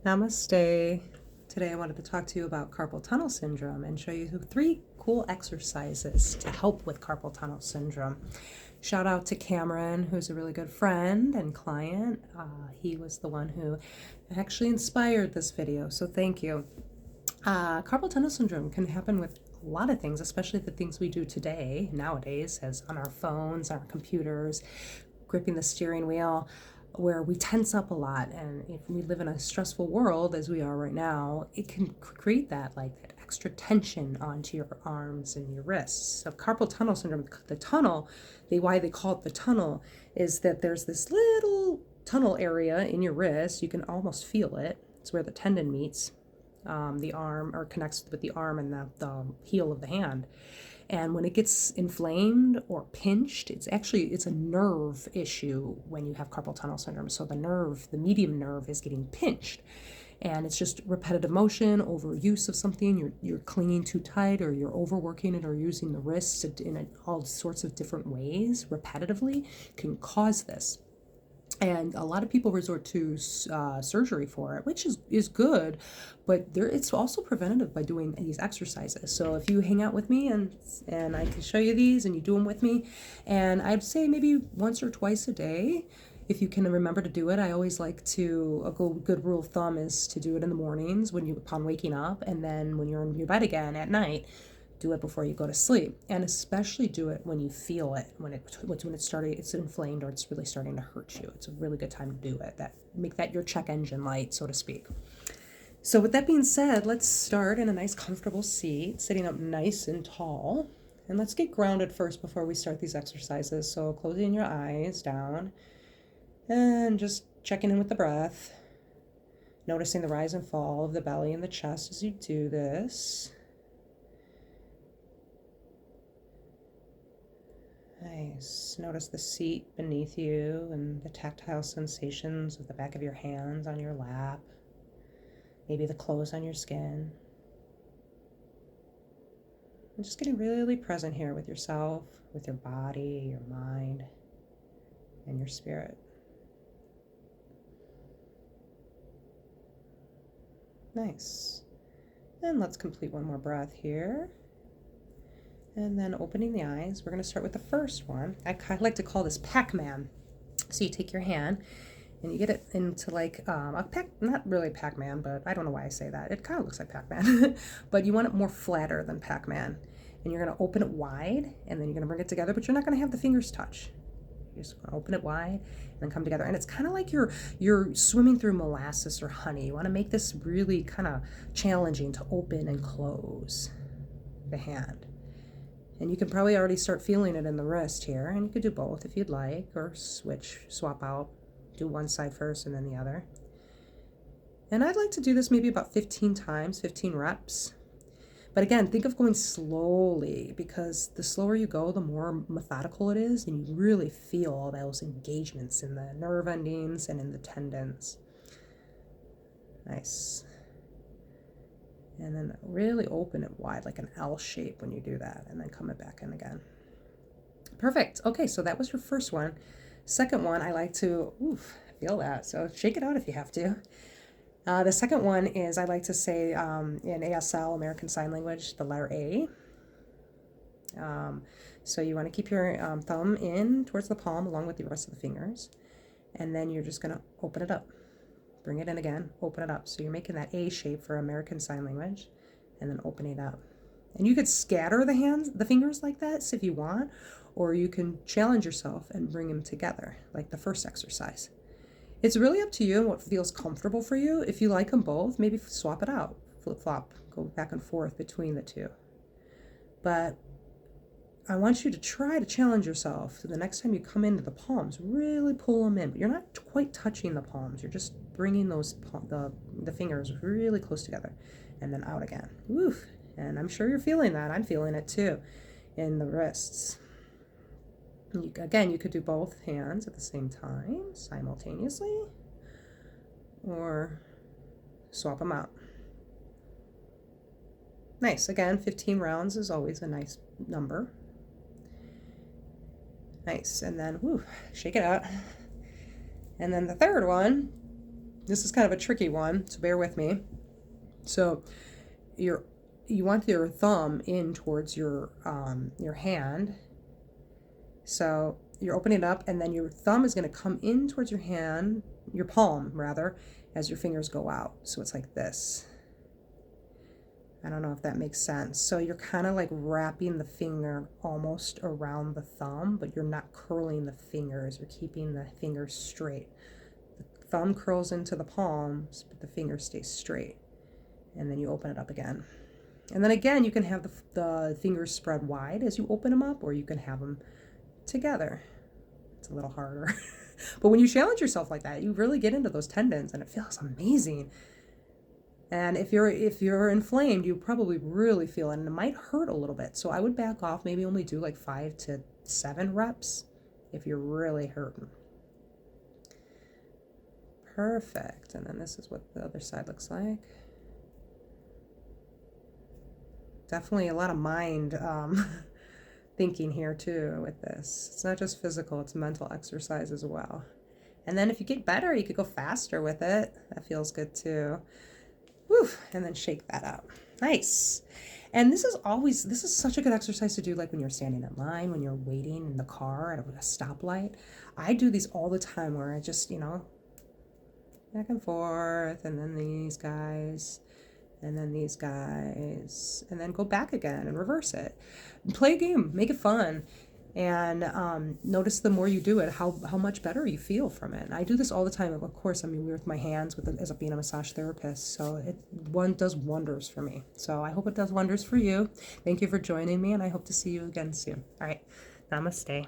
Namaste. Today I wanted to talk to you about carpal tunnel syndrome and show you 3 cool exercises to help with carpal tunnel syndrome. Shout out to Cameron, who's a really good friend and client. He was the one who actually inspired this video, so thank you. Carpal tunnel syndrome can happen with a lot of things, especially the things we do today, nowadays, as on our phones, our computers, gripping the steering wheel, where we tense up a lot. And if we live in a stressful world as we are right now, it can create that extra tension onto your arms and your wrists. So carpal tunnel syndrome, the tunnel, why they call it the tunnel is that there's this little tunnel area in your wrist. You can almost feel it. It's where the tendon meets the arm, or connects with the arm and the heel of the hand. And when it gets inflamed or pinched, it's a nerve issue when you have carpal tunnel syndrome. So the medium nerve is getting pinched. And it's just repetitive motion, overuse of something, you're clinging too tight, or you're overworking it, or using the wrists in all sorts of different ways repetitively can cause this. And a lot of people resort to surgery for it, which is good, but it's also preventative by doing these exercises. So if you hang out with me and I can show you these and you do them with me, and I'd say maybe once or twice a day, if you can remember to do it. I always like to, a good rule of thumb is to do it in the mornings upon waking up, and then when you're in your bed again at night, do it before you go to sleep, and especially do it when you feel it, when it's inflamed or it's really starting to hurt you. It's a really good time to do it. Make that your check engine light, so to speak. So with that being said, let's start in a nice comfortable seat, sitting up nice and tall, and let's get grounded first before we start these exercises. So closing your eyes down and just checking in with the breath, noticing the rise and fall of the belly and the chest as you do this. Nice. Notice the seat beneath you and the tactile sensations of the back of your hands on your lap, maybe the clothes on your skin. And just getting really present here with yourself, with your body, your mind, and your spirit. Nice. And let's complete one more breath here. And then opening the eyes, we're going to start with the first one. I like to call this Pac-Man. So you take your hand and you get it into not really Pac-Man, but I don't know why I say that. It kind of looks like Pac-Man, but you want it more flatter than Pac-Man. And you're going to open it wide, and then you're going to bring it together, but you're not going to have the fingers touch. You're just going to open it wide and then come together. And it's kind of like you're swimming through molasses or honey. You want to make this really kind of challenging to open and close the hand. And you can probably already start feeling it in the wrist here. And you could do both if you'd like, or swap out. Do one side first and then the other. And I'd like to do this maybe about 15 times, 15 reps. But again, think of going slowly, because the slower you go, the more methodical it is. And you really feel all those engagements in the nerve endings and in the tendons. Nice. And then really open it wide, like an L shape when you do that, and then come it back in again. Perfect. Okay, so that was your first one. Second one, I like to, feel that. So shake it out if you have to. The second one is, I like to say in ASL, American Sign Language, the letter A. So you want to keep your thumb in towards the palm along with the rest of the fingers. And then you're just going to open it up. Bring it in again, open it up. So you're making that A shape for American Sign Language, and then opening it up. And you could scatter the fingers like that if you want, or you can challenge yourself and bring them together, like the first exercise. It's really up to you and what feels comfortable for you. If you like them both, maybe swap it out, flip-flop, go back and forth between the two. But I want you to try to challenge yourself. So the next time you come into the palms, really pull them in. But you're not quite touching the palms. You're just bringing the fingers really close together, and then out again. Woof. And I'm sure you're feeling that. I'm feeling it too in the wrists. Again, you could do both hands at the same time, simultaneously, or swap them out. Nice. Again, 15 rounds is always a nice number. Nice. And then, shake it out. And then the third one This is kind of a tricky one, so bear with me. So you want your thumb in towards your hand. So you're opening it up, and then your thumb is going to come in towards your hand, your palm rather, as your fingers go out. So it's like this. I don't know if that makes sense. So you're kind of like wrapping the finger almost around the thumb, but you're not curling the fingers. You're keeping the fingers straight. The thumb curls into the palms, but the finger stays straight. And then you open it up again. And then again, you can have the fingers spread wide as you open them up, or you can have them together. It's a little harder. But when you challenge yourself like that, you really get into those tendons and it feels amazing. And if you're inflamed, you probably really feel it, and it might hurt a little bit. So I would back off, maybe only do like 5 to 7 reps if you're really hurting. Perfect. And then this is what the other side looks like. Definitely a lot of mind thinking here too with this. It's not just physical, it's mental exercise as well. And then if you get better, you could go faster with it. That feels good too. Whew, and then shake that out. Nice. And this is such a good exercise to do like when you're standing in line, when you're waiting in the car at a stoplight. I do these all the time where I just, back and forth, and then these guys, and then these guys, and then go back again and reverse it. Play a game, make it fun. And notice the more you do it, how much better you feel from it. And I do this all the time. Of course, I'm with my hands as being a massage therapist. So it does wonders for me. So I hope it does wonders for you. Thank you for joining me, and I hope to see you again soon. All right. Namaste.